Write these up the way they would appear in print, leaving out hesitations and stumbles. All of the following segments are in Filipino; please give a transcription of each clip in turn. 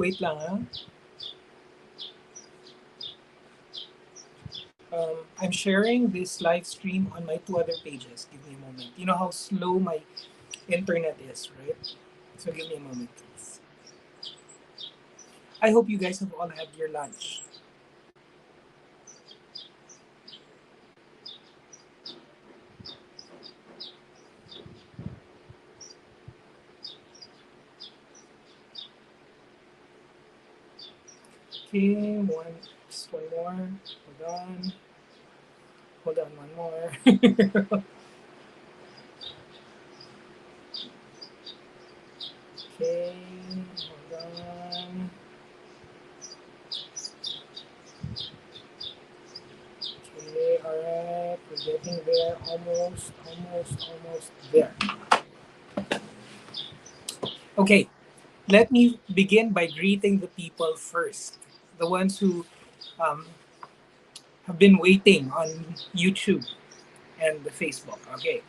Wait lang, ha? I'm sharing this live stream on my 2 other pages. Give me a moment. You know how slow my internet is, right? So give me a moment, please. I hope you guys have all had your lunch. Okay, just one more. Hold on. Hold on, one more. Okay, hold on. Okay, alright, we're getting there. Almost there. Okay, let me begin by greeting the people first. The ones who um, have been waiting on YouTube and the Facebook. Okay.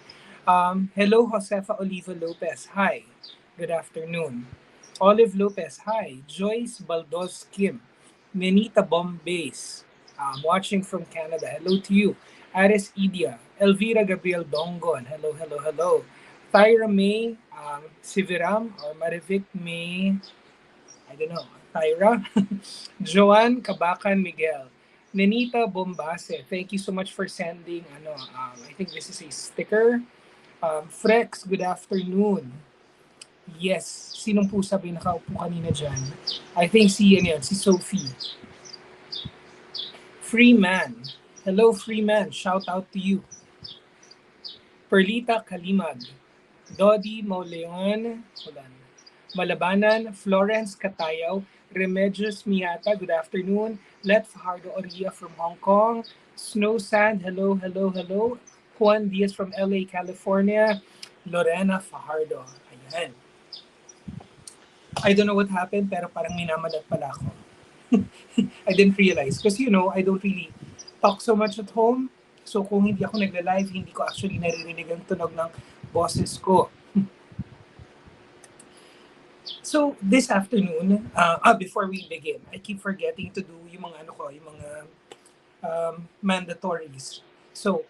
Hello, Josefa Oliva Lopez. Hi. Good afternoon. Olive Lopez. Hi. Joyce Baldos Kim. Nenita Bombays. Watching from Canada. Hello to you. Aris Idia. Elvira Gabriel Dongon. Hello, hello, hello. Tyra May Siviram or Marivic May, I don't know, Tyra. Joanne Kabakan Miguel. Nenita Bombase, thank you so much for sending, I think this is a sticker. Frex, good afternoon. Yes, sinong po sabi nakaupo kanina dyan? I think si Sophie. Freeman. Hello, Freeman. Shout out to you. Perlita Kalimag. Dodi Mauleon. Hold on. Malabanan, Florence Katayaw, Remedios Miata, good afternoon. Let Fajardo Oria from Hong Kong. Snow Sand, hello, hello, hello. Juan Diaz from LA, California. Lorena Fajardo. Ayan. I don't know what happened, pero parang minamalat pala ako. I didn't realize. Because I don't really talk so much at home. So kung hindi ako nagla-live, hindi ko actually naririnig ang tunog ng boses ko. So this afternoon, before we begin, I keep forgetting to do yung mga mandatories. So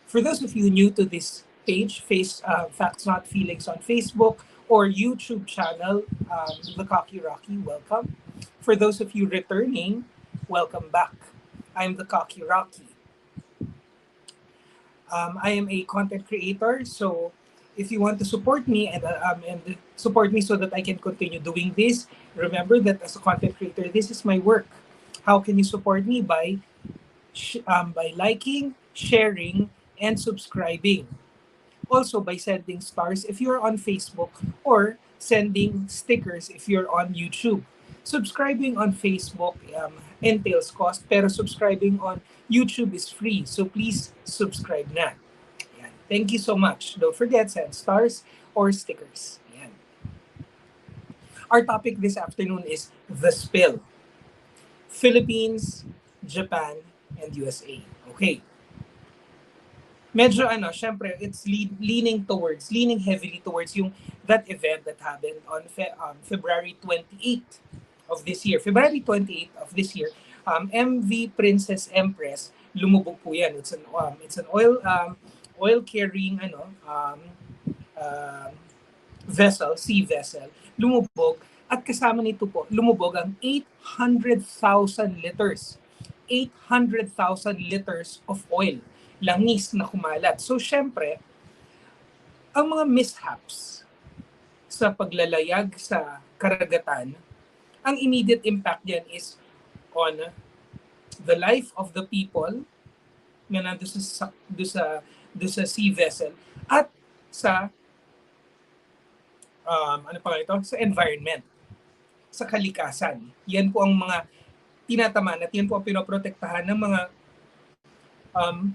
for those of you new to this page, Facts Not Feelings on Facebook or YouTube channel, The Cocky Rocky, welcome. For those of you returning, welcome back. I'm The Cocky Rocky. I am a content creator, so if you want to support me and support me so that I can continue doing this, remember that as a content creator, this is my work. How can you support me? By liking, sharing, and subscribing. Also by sending stars if you're on Facebook or sending stickers if you're on YouTube. Subscribing on Facebook entails cost, pero subscribing on YouTube is free. So please subscribe na. Yan. Thank you so much. Don't forget, send stars or stickers. Yan. Our topic this afternoon is The Spill. Philippines, Japan, and USA. Okay. Medyo syempre, it's leaning heavily towards that event that happened on February 28th of this year. February 28th of this year, MV Princess Empress, lumubog po yan. It's an oil carrying sea vessel, lumubog at kasama nito po, lumubog ang 800,000 liters. 800,000 liters of oil. Langis na kumalat. So, syempre, ang mga mishaps sa paglalayag sa karagatan, ang immediate impact diyan is on the life of the people na nandun sa sea vessel at sa sa environment, sa kalikasan. Yan po ang mga tinatamaan at yan po ang pinoprotektahan ng mga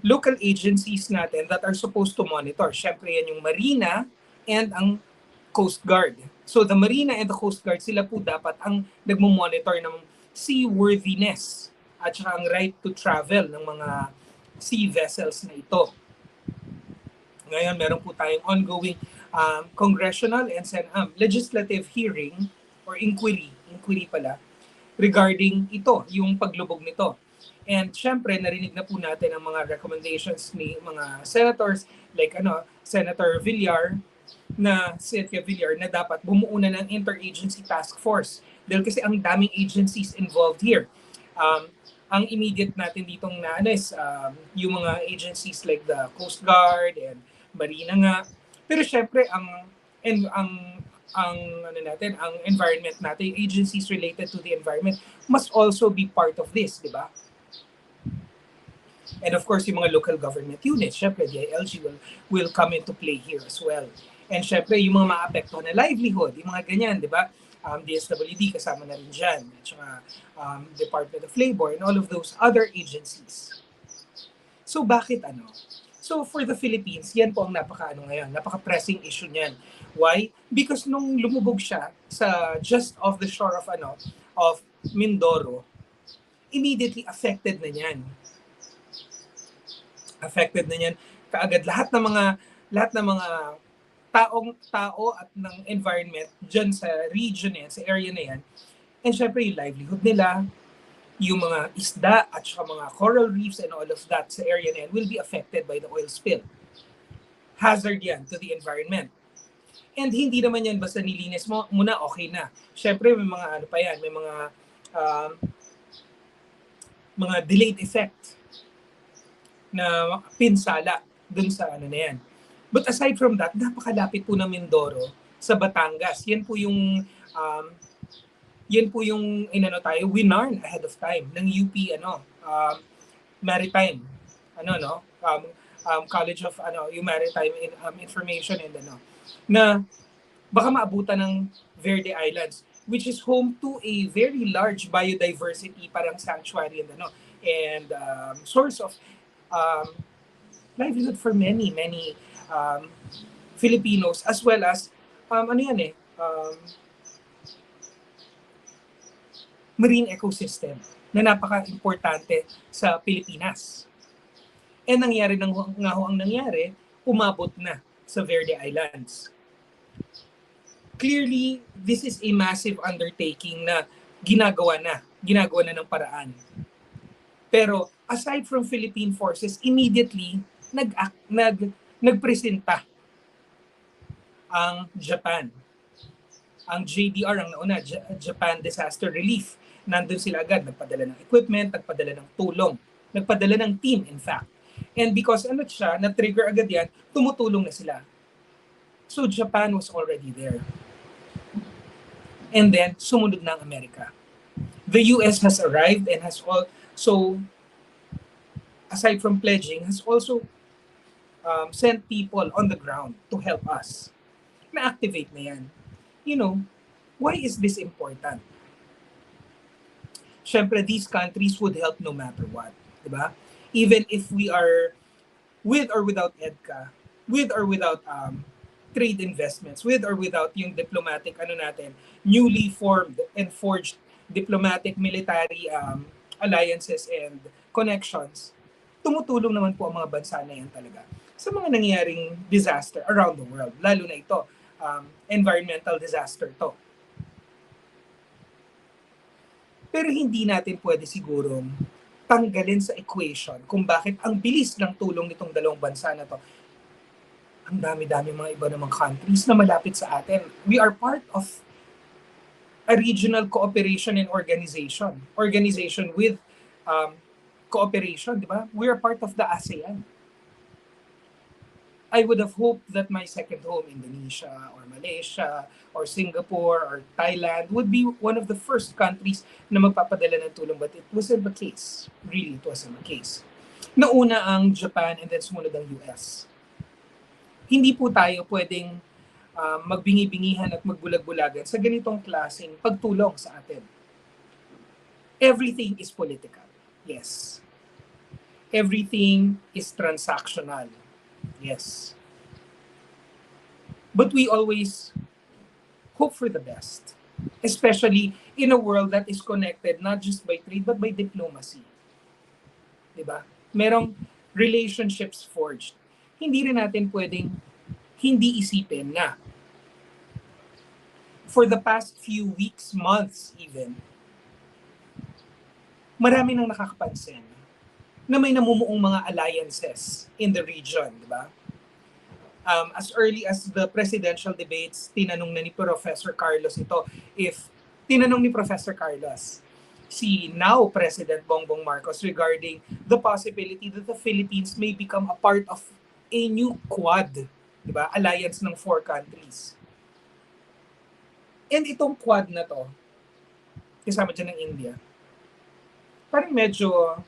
local agencies natin that are supposed to monitor. Siyempre yan yung Marina and ang Coast Guard. So the Marina and the Coast Guard, sila po dapat ang nagmo-monitor ng seaworthiness at saka ang right to travel ng mga sea vessels na ito. Ngayon, meron po tayong ongoing congressional and legislative hearing or inquiry inquiry pala regarding ito, yung paglubog nito. And syempre, narinig na po natin ang mga recommendations ni mga senators like Senator Villar Cynthia Villar na dapat bumuo na ng interagency task force. Dahil kasi ang daming agencies involved here. Ang immediate natin ditong na is yung mga agencies like the Coast Guard and Marina nga. Pero syempre ang environment natin, agencies related to the environment must also be part of this, di ba? And of course, yung mga local government units, syempre, DILG will come into play here as well. And syempre, yung mga maapektuhan na livelihood, yung mga ganyan, di ba? DSWD kasama na rin dyan. At saka Department of Labor and all of those other agencies. So bakit ano? So for the Philippines, yan po ang ngayon, napaka-pressing issue niyan. Why? Because nung lumubog siya sa just off the shore of Mindoro, immediately affected na niyan kaagad lahat ng mga tao at ng environment diyan sa region na yan, sa area na yan. And syempre yung livelihood nila, yung mga isda at saka mga coral reefs and all of that sa area na yan will be affected by the oil spill. Hazard yan to the environment. And hindi naman yan basta nilinis mo muna, okay na. Syempre may mga may mga delayed effect na pinsala dun sa na yan. But aside from that, napakalapit po ng Mindoro sa Batangas. Yan po yung winarn ahead of time ng UP Maritime College of yung Maritime Information and na baka maabutan ng Verde Islands, which is home to a very large biodiversity parang sanctuary and source of livelihood for many Filipinos, as well as marine ecosystem na napaka-importante sa Pilipinas. And ang nangyari, umabot na sa Verde Islands. Clearly, this is a massive undertaking na ginagawa na ng paraan. Pero aside from Philippine forces, immediately nagpresenta ang Japan. Ang JDR ang nauna, Japan Disaster Relief. Nandun sila agad, nagpadala ng equipment, nagpadala ng tulong, nagpadala ng team in fact. And because na-trigger agad yan, tumutulong na sila. So Japan was already there. And then, sumunod na ang Amerika. The US has arrived and has also, aside from pledging, has also sent people on the ground to help us. Na-activate na yan. Why is this important? Syempre, these countries would help no matter what. Diba? Even if we are with or without EDCA, with or without trade investments, with or without yung diplomatic newly formed and forged diplomatic military alliances and connections, tumutulong naman po ang mga bansa na yan talaga sa mga nangyayaring disaster around the world. Lalo na ito, environmental disaster to. Pero hindi natin pwede sigurong tanggalin sa equation kung bakit ang bilis ng tulong nitong dalawang bansa na to. Ang dami-dami mga iba namang countries na malapit sa atin. We are part of a regional cooperation and organization with cooperation, di ba? We are part of the ASEAN. I would have hoped that my second home, Indonesia or Malaysia or Singapore or Thailand, would be one of the first countries na magpapadala ng tulong, but it wasn't the case. Really, it wasn't the case. Nauna ang Japan and then sumunod ang US. Hindi po tayo pwedeng magbingi-bingihan at magbulag-bulagan sa ganitong klaseng pagtulong sa atin. Everything is political. Yes. Everything is transactional. Yes. But we always hope for the best, especially in a world that is connected not just by trade but by diplomacy. Diba? Merong relationships forged. Hindi rin natin pwedeng hindi isipin na for the past few weeks, months even, marami nang nakakapansin na may namumuong mga alliances in the region, di ba? As early as the presidential debates, tinanong na ni Professor Carlos ito, if tinanong ni Professor Carlos si now President Bongbong Marcos regarding the possibility that the Philippines may become a part of a new Quad, di ba? Alliance ng 4 countries. And itong Quad na to, kasama dyan ng India, parang medyo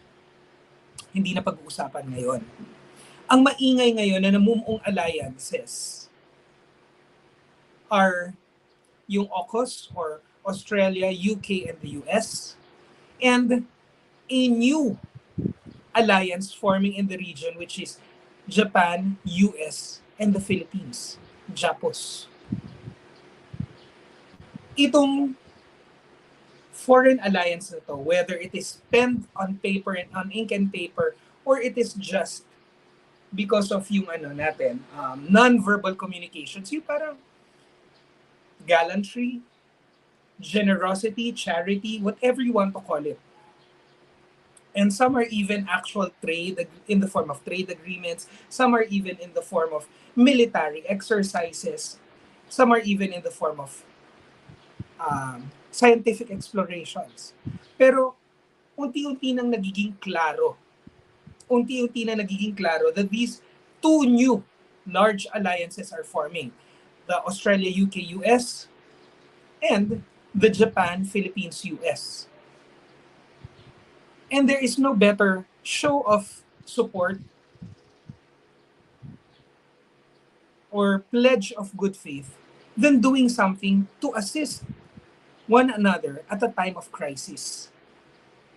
hindi na pag-uusapan ngayon. Ang maingay ngayon na namumuong alliances are yung AUKUS or Australia, UK, and the US, and a new alliance forming in the region, which is Japan, US, and the Philippines, JAPOS. Itong foreign alliance na to, whether it is penned on paper and on ink and paper, or it is just because of yung non-verbal communications, yung parang gallantry, generosity, charity, whatever you want to call it. And some are even actual trade in the form of trade agreements. Some are even in the form of military exercises. Some are even in the form of scientific explorations. Pero unti-unti nang nagiging klaro that these two new large alliances are forming. The Australia, UK, US, and the Japan, Philippines, US. And there is no better show of support or pledge of good faith than doing something to assist one another at a time of crisis.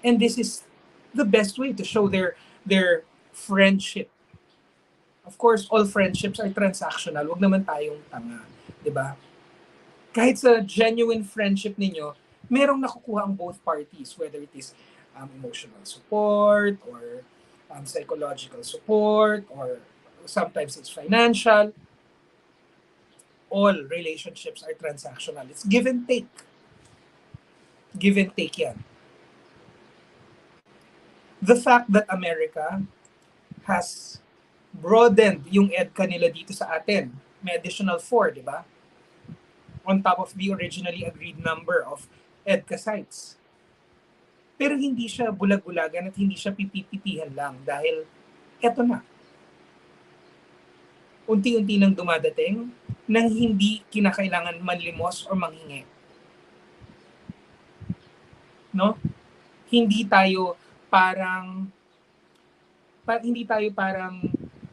And this is the best way to show their friendship. Of course, all friendships are transactional. Huwag naman tayong tanga, 'di ba? Kahit sa genuine friendship ninyo, merong nakukuha ang both parties, whether it is emotional support or psychological support, or sometimes it's financial. All relationships are transactional. It's give and take. Give and take yan. The fact that America has broadened yung EDCA nila dito sa atin, may additional 4, di ba? On top of the originally agreed number of EDCA sites. Pero hindi siya bulag-bulagan at hindi siya pipipitihan lang dahil eto na. Unti-unti nang dumadating nang hindi kinakailangan manlimos o manghingi. No? Hindi tayo parang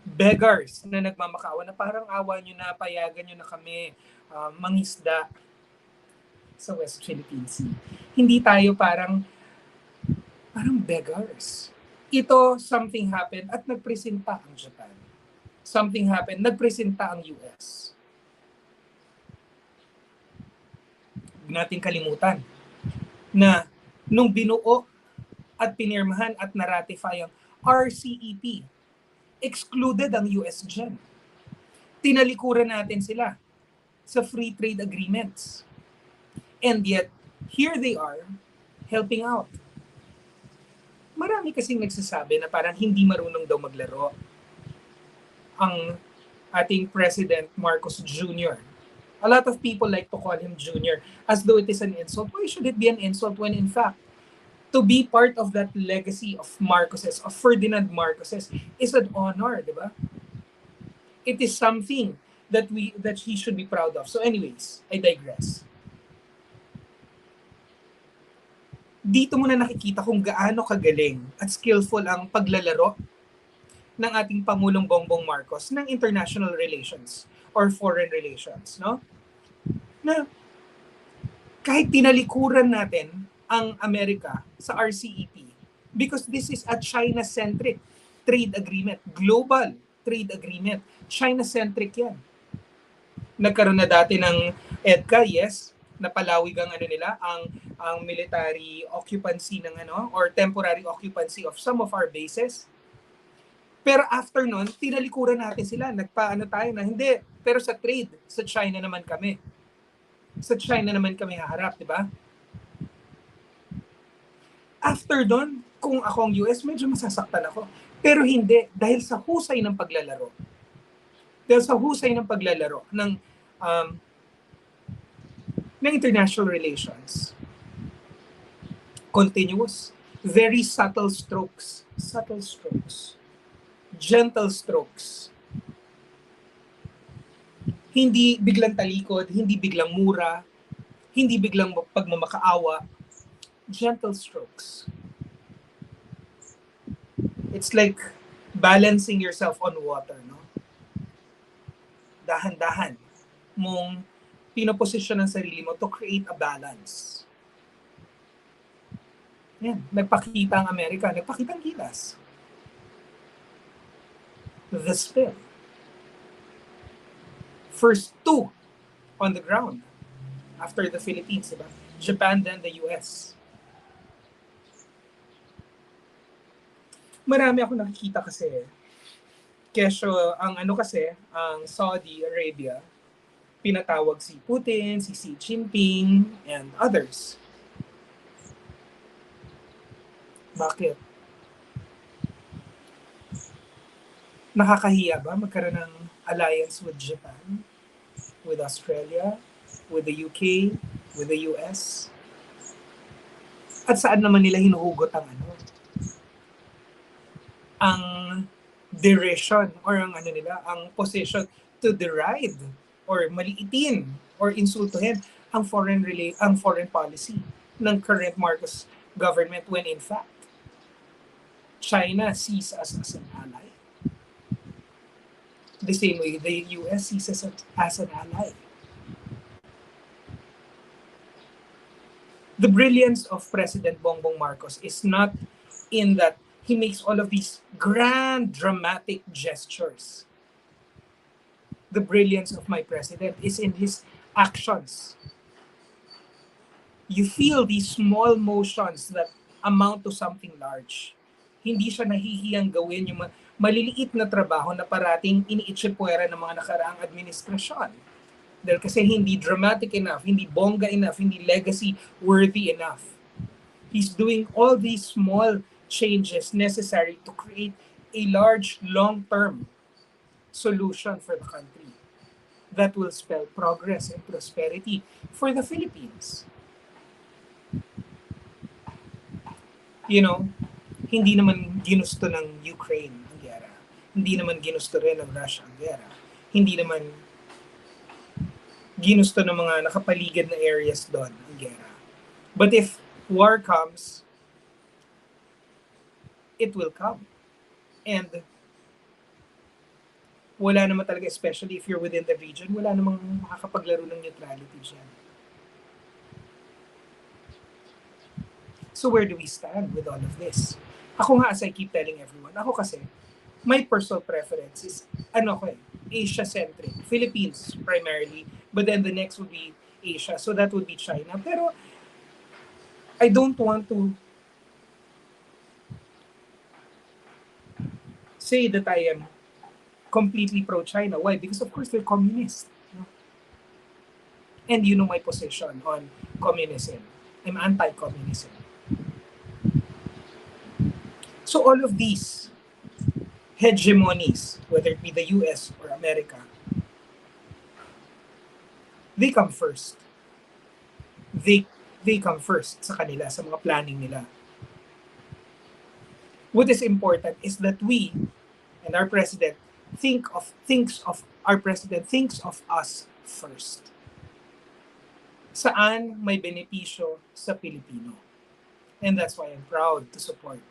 beggars na nagmamakaawa na parang awa nyo na, payagan nyo na kami mangisda sa West Philippine Sea. Hindi tayo parang beggars. Ito, something happened at nagpresenta ang Japan. Something happened, nagpresenta ang US. Huwag natin kalimutan na nung binuo at pinirmahan at na-ratify ang RCEP, excluded ang US dyan. Tinalikuran natin sila sa free trade agreements. And yet, here they are, helping out. Marami kasing nagsasabi na parang hindi marunong daw maglaro ang ating President Marcos Jr. A lot of people like to call him Jr. as though it is an insult. Why should it be an insult when in fact, to be part of that legacy of Marcoses, of Ferdinand Marcoses, is an honor, di ba? It is something that he should be proud of. So anyways, I digress. Dito mo na nakikita kung gaano kagaling at skillful ang paglalaro ng ating Pangulong Bongbong Marcos ng international relations or foreign relations, no? Na kahit tinalikuran natin ang Amerika sa RCEP because this is a China-centric trade agreement, global trade agreement. China-centric yan. Nagkaroon na dati ng EDCA, yes, napalawig ang ang military occupancy ng or temporary occupancy of some of our bases. Pero after nun, tinalikuran natin sila. Nagpaano tayo na hindi. Pero sa trade, sa China naman kami. Sa China naman kami haharap, di ba? After doon, kung ako ang US, medyo masasaktan ako. Pero hindi, dahil sa husay ng paglalaro. Dahil sa husay ng paglalaro um, ng international relations. Continuous. Very subtle strokes. Subtle strokes. Gentle strokes. Hindi biglang talikod, hindi biglang mura, hindi biglang pagmamakaawa. Gentle strokes. It's like balancing yourself on water, no? Dahan-dahan mong pinoposisyon ng sarili mo to create a balance. Yan, nagpakita ang Amerika, nagpakita ang gilas. The spill. First two on the ground after the Philippines, diba? Japan, then the US. Marami ako nakikita kasi. Kesyo, ang Saudi Arabia, pinatawag si Putin, si Xi Jinping, and others. Bakit? Nakakahiya ba magkaroon ng alliance with Japan, with Australia, with the UK, with the US? At saan naman nila hinuhugot ang derision or ang position to deride or maliitin or insultuhin ang foreign policy ng current Marcos government when in fact China sees us as an ally. The same way the US sees us as an ally. The brilliance of President Bongbong Marcos is not in that he makes all of these grand, dramatic gestures. The brilliance of my president is in his actions. You feel these small motions that amount to something large. Hindi siya nahihiyang gawin yung maliliit na trabaho na parating iniitsipwera ng mga nakaraang administrasyon. Dahil kasi hindi dramatic enough, hindi bongga enough, hindi legacy worthy enough. He's doing all these small changes necessary to create a large, long-term solution for the country that will spell progress and prosperity for the Philippines. You know, hindi naman ginusto ng Ukraine ang gera. Hindi naman ginusto rin ng Russia ang gera. Hindi naman ginusto ng mga nakapaligid na areas doon ang gera. But if war comes, it will come. And wala naman talaga, especially if you're within the region, wala namang makakapaglaro ng neutrality dyan. So where do we stand with all of this? Ako nga, as I keep telling everyone, ako kasi, my personal preference is, Asia-centric. Philippines primarily, but then the next would be Asia. So that would be China. Pero I don't want to say that I am completely pro-China. Why? Because of course they're communist. No? And you know my position on communism. I'm anti-communism. So all of these hegemonies, whether it be the US or America, they come first. They come first sa kanila, sa mga planning nila. What is important is that we and our president thinks of us first. Saan may benepisyo sa Pilipino. And that's why I'm proud to support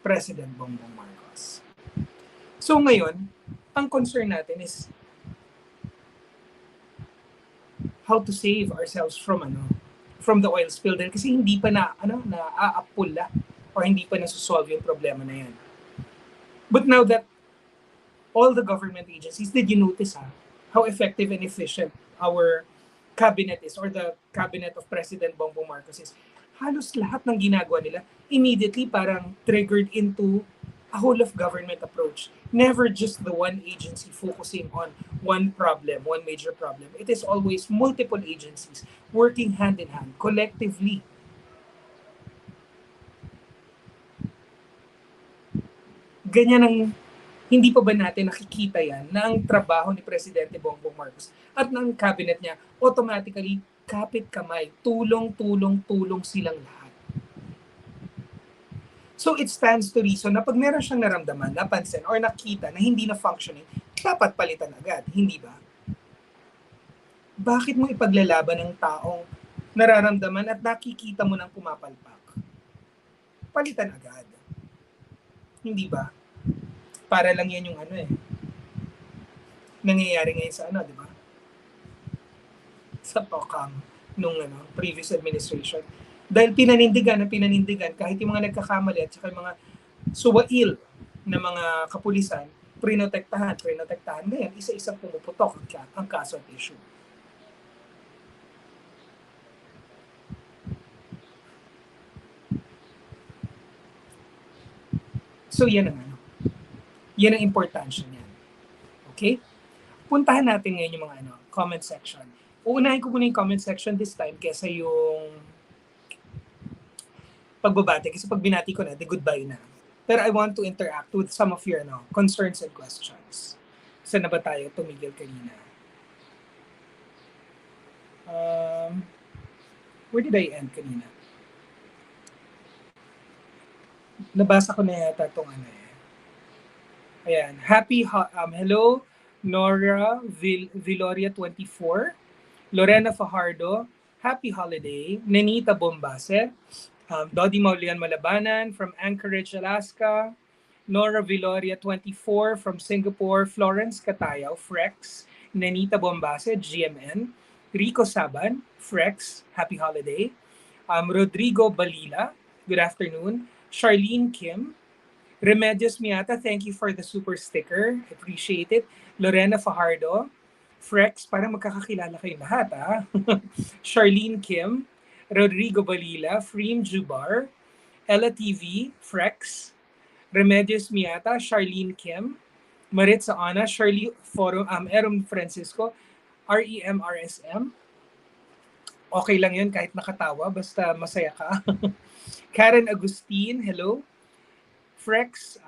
President Bongbong Marcos. So ngayon, ang concern natin is how to save ourselves from the oil spill din kasi hindi pa naaapula or hindi pa nasusolve yung problema na yan. But now that all the government agencies, did you notice how effective and efficient our cabinet is or the cabinet of President Bongbong Marcos is? Halos lahat ng ginagawa nila immediately parang triggered into a whole of government approach. Never just the one agency focusing on one problem, one major problem. It is always multiple agencies working hand in hand, collectively. Ganyan ang hindi pa ba natin nakikita yan na ang trabaho ni Presidente Bongbong Marcos at ng cabinet niya automatically kapit kamay, tulong silang lahat. So it stands to reason na pag meron siyang naramdaman, napansin, or nakita na hindi na functioning, dapat palitan agad, hindi ba? Bakit mo ipaglalaban ng taong nararamdaman at nakikita mo nang pumapalpak? Palitan agad. Hindi ba? Para lang yan yung nangyayari ngayon sa di ba? Sa POCAM nung previous administration. Dahil pinanindigan kahit yung mga nagkakamali at saka yung mga suwail na mga kapulisan, prinotektahan. Ngayon, isa-isa pumuputok ang kaso at issue. So yan ang importansya niyan. Okay? Puntahan natin ngayon yung mga comment section. Uunahin ko muna yung comment section this time kesa yung pagbabati. Kasi pag binati ko na, the goodbye na. Pero I want to interact with some of your concerns and questions. Saan na ba tayo tumigil kanina? Where did I end kanina? Nabasa ko na yata itong Ayan. Hello, Nora Viloria 24, Lorena Fajardo, happy holiday. Nenita Bombase, Dodi Maulian Malabanan from Anchorage, Alaska, Nora Viloria 24 from Singapore, Florence Catayaw, Frex, Nenita Bombase, GMN, Rico Saban, Frex, happy holiday. Rodrigo Balila, good afternoon. Charlene Kim, Remedios Miata, thank you for the super sticker. Appreciate it. Lorena Fajardo, Frex, parang magkakakilala kayo lahat, Charlene Kim, Rodrigo Balila, Freem Jubar, Ella TV, Frex, Remedios Miata, Charlene Kim, Maritza Ana, Shirley Forum, Erom Francisco, REMRSM. Okay lang yun kahit nakatawa, basta masaya ka. Karen Agustin, hello. Frex,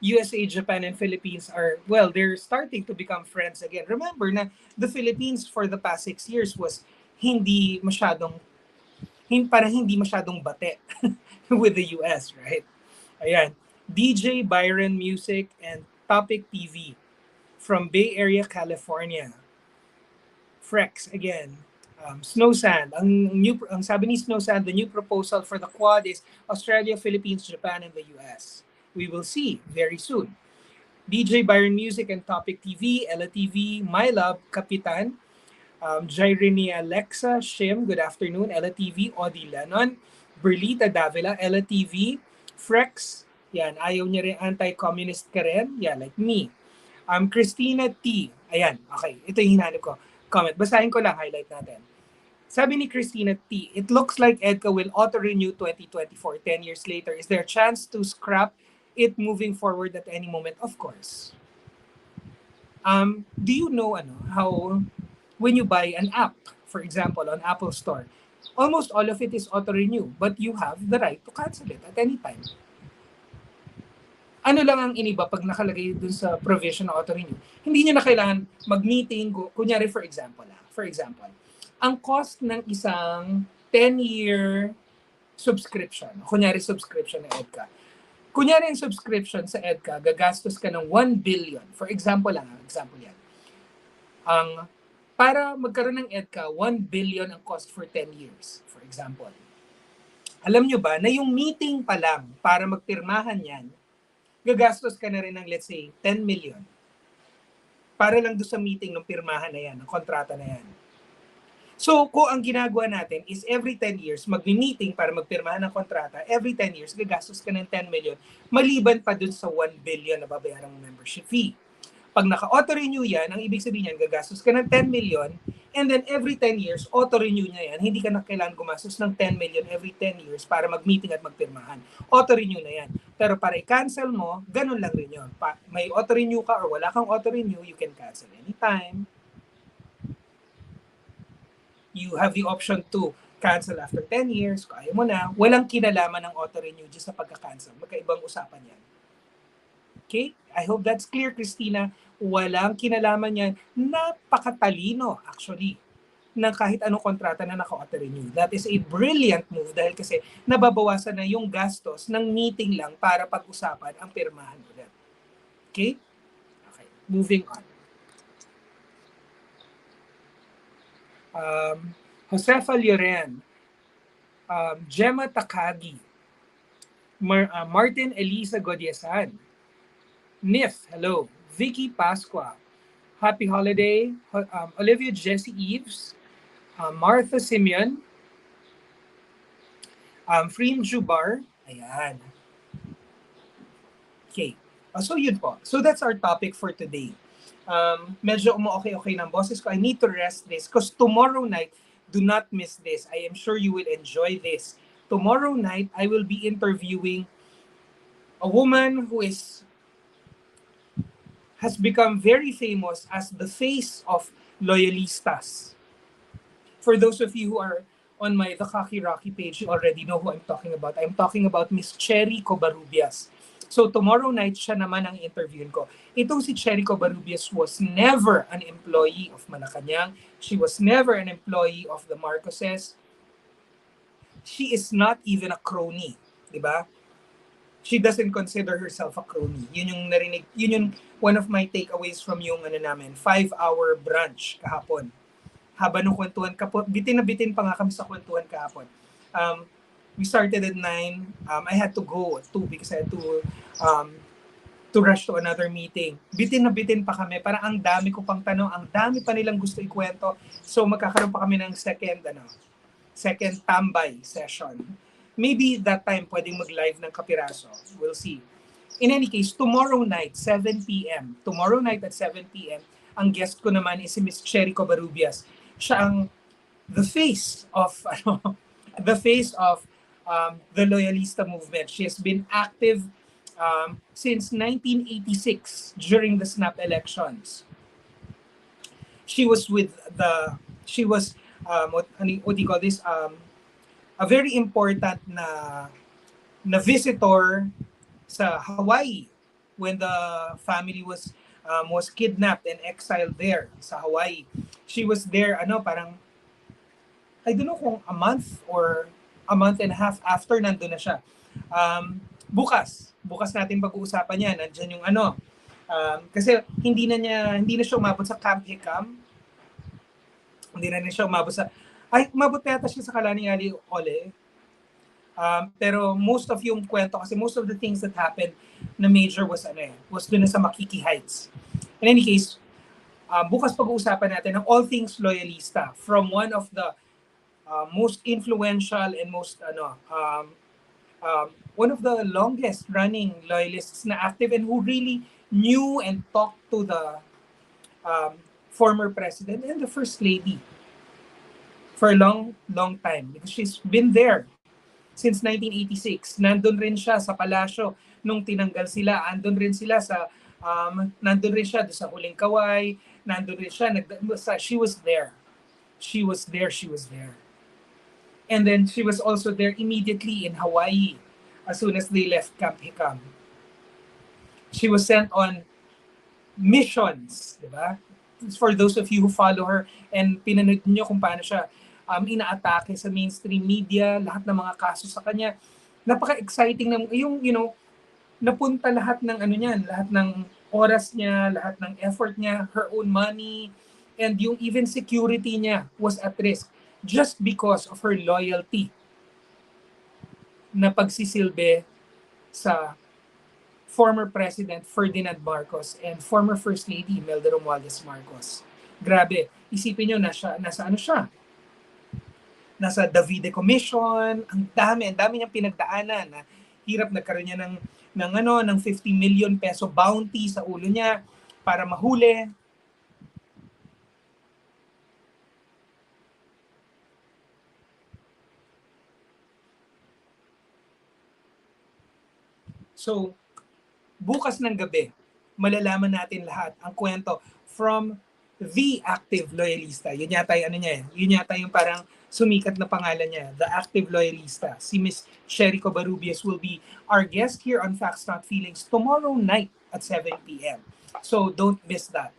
USA, Japan, and Philippines they're starting to become friends again. Remember na the Philippines for the past 6 years was parang hindi masyadong bate with the US, right? Ayan. DJ Byron Music and Topic TV from Bay Area, California. Frex, again. Snow Sand. Ang sabi ni Snow Sand, the new proposal for the Quad is Australia, Philippines, Japan, and the US. We will see very soon. DJ Byron Music and Topic TV, Ella TV, My Love, Kapitan, Jairene Alexa, Shim, good afternoon, Ella TV, Audie Lennon, Berlita Davila, Ella TV, Frex, yan, ayaw niya rin, anti-communist ka rin, yeah, like me. Christina T, ayan, okay, ito yung hinanap ko. Comment, basahin ko lang, highlight natin. Sabi ni Christina T, it looks like EDCA will auto-renew 2024, 10 years later. Is there a chance to scrap it moving forward at any moment? Of course. Do you know how when you buy an app, for example, on Apple Store, almost all of it is auto-renew, but you have the right to cancel it at any time. Ano lang ang iniba pag nakalagay dun sa provision na auto-renew? Hindi nyo na kailangan mag-meeting, kunyari for example, ang cost ng isang 10-year subscription, kunyari subscription ng EDCA. Kunyari yung subscription sa EDCA, gagastos ka ng 1 billion. For example yan. Para magkaroon ng EDCA, 1 billion ang cost for 10 years, for example. Alam nyo ba na yung meeting pa lang para magpirmahan yan, gagastos ka na rin ng, let's say, 10 million. Para lang doon sa meeting ng pirmahan na yan, ng kontrata na yan. So, kung ang ginagawa natin is every 10 years, mag-meeting para magpirmahan ng kontrata, every 10 years, gagastos ka ng 10 million, maliban pa dun sa 1 billion na babayarang membership fee. Pag naka-auto-renew yan, ang ibig sabihin yan, gagastos ka ng 10 million, And then every 10 years, auto-renew niya yan. Hindi ka na kailangan gumastos ng 10 million every 10 years para mag-meeting at magpirmahan. Auto-renew na yan. Pero para i-cancel mo, ganun lang rin yun. May auto-renew ka or wala kang auto-renew, you can cancel anytime. You have the option to cancel after 10 years. Kung ayaw mo na, walang kinalaman ng auto-renew just sa pagka-cancel. Magkaibang usapan yan. Okay? I hope that's clear, Christina. Walang kinalaman yan. Napakatalino, actually, ng kahit anong kontrata na naka-auto-renew. That is a brilliant move dahil kasi nababawasan na yung gastos ng meeting lang para pag-usapan ang pirmahan ulit. Okay? Okay. Moving on. Josefa Lloren, Gemma Takagi, Martin Elisa Godiesan, Nif, hello. Vicky Pasqua, happy holiday. Olivia Jessie Eves, Martha Simeon, Freem Jubar, ayan. Okay, so yun po. So that's our topic for today. Medyo okay ng boses ko. I need to rest this because tomorrow night, do not miss this. I am sure you will enjoy this. Tomorrow night, I will be interviewing a woman who has become very famous as the face of Loyalistas. For those of you who are on my The Kaki Rocky page, you already know who I'm talking about. I'm talking about Miss Cherry Covarrubias. So tomorrow night, siya naman ang interviewin ko. Itong si Cherry Covarrubias was never an employee of Malacanang. She was never an employee of the Marcoses. She is not even a crony, di ba? She doesn't consider herself a crony. Yun yung narinig, yun yung one of my takeaways from yung 5-hour brunch kahapon. Haba nung kwentuhan bitin na bitin pa nga kami sa kwentuhan kahapon. We started at 9. I had to go at 2 because I had to rush to another meeting. Bitin na bitin pa kami. Parang ang dami ko pang tanong, ang dami pa nilang gusto ikwento. So magkakaroon pa kami ng second tambay session. Maybe that time pwedeng mag-live ng kapiraso. We'll see. In any case, tomorrow night, 7 p.m. Tomorrow night at 7 p.m., ang guest ko naman is si Miss Cherry Covarrubias. Siya ang the face of the Loyalista movement. She has been active since 1986 during the snap elections. She was what do you call this? A very important na visitor sa Hawaii when the family was kidnapped and exiled there sa Hawaii. She was there parang I don't know kung a month or a month and a half after nandun na siya. Bukas natin pag-uusapan yan. Nandiyan yung kasi hindi na siya umabot sa Camp Hicam. Hindi na siya umabot sa umabot yata siya sa Kalani Ali Ole. Pero most of yung kwento, kasi most of the things that happened na major was doon sa Makiki Heights. In any case, bukas pag-uusapan natin ng all things Loyalista from one of the most influential and most one of the longest running loyalists na active and who really knew and talked to the former president and the first lady for a long time because she's been there since 1986. Nandun rin siya sa palasyo nung tinanggal sila. Nandun rin siya sa Huling Kaway. Nandun rin siya. She was there. She was there. And then she was also there immediately in Hawaii as soon as they left Camp Hicam. She was sent on missions, di ba? For those of you who follow her and pinanood niyo kung paano siya inaatake sa mainstream media, lahat ng mga kaso sa kanya. Napaka-exciting na napunta lahat ng lahat ng oras niya, lahat ng effort niya, her own money, and yung even security niya was at risk just because of her loyalty na pagsisilbi sa former President Ferdinand Marcos and former First Lady Imelda Romualdez Marcos. Grabe, isipin nyo, nasa siya? Nasa Davide Commission, ang dami niyang pinagdaanan na hirap nagkaroon niya ng 50 million peso bounty sa ulo niya para mahuli. So, bukas ng gabi, malalaman natin lahat ang kwento from the active loyalista. Yun yata yung ano niya, yun yata yung parang sumikat na pangalan niya, the active loyalista. Si Miss Sherry Covarrubias will be our guest here on Facts Not Feelings tomorrow night at 7 p.m. So don't miss that.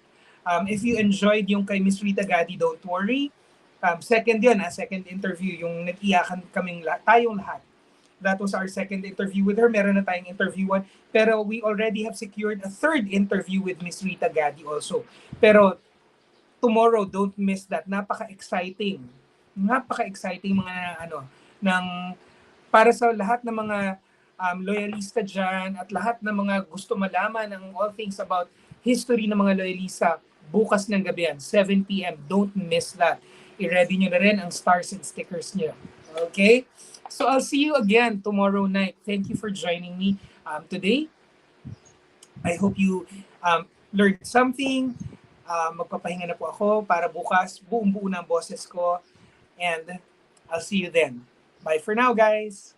If you enjoyed yung kay Miss Rita Gadi, don't worry. Second yun, second interview, yung nag-iyakan kaming tayong lahat. That was our second interview with her. Meron na tayong interview one. Pero we already have secured a third interview with Miss Rita Gadi also. Pero tomorrow, don't miss that. Napaka-exciting. Napaka-exciting mga ano, ng para sa lahat ng mga loyalista dyan at lahat ng mga gusto malaman ng all things about history ng mga loyalista, bukas ng gabi yan, 7 p.m. Don't miss that. I-ready nyo na rin ang stars and stickers nyo. Okay? So I'll see you again tomorrow night. Thank you for joining me today. I hope you learned something. Magpapahinga na po ako para bukas buong-buo ng boses ko. And I'll see you then. Bye for now, guys.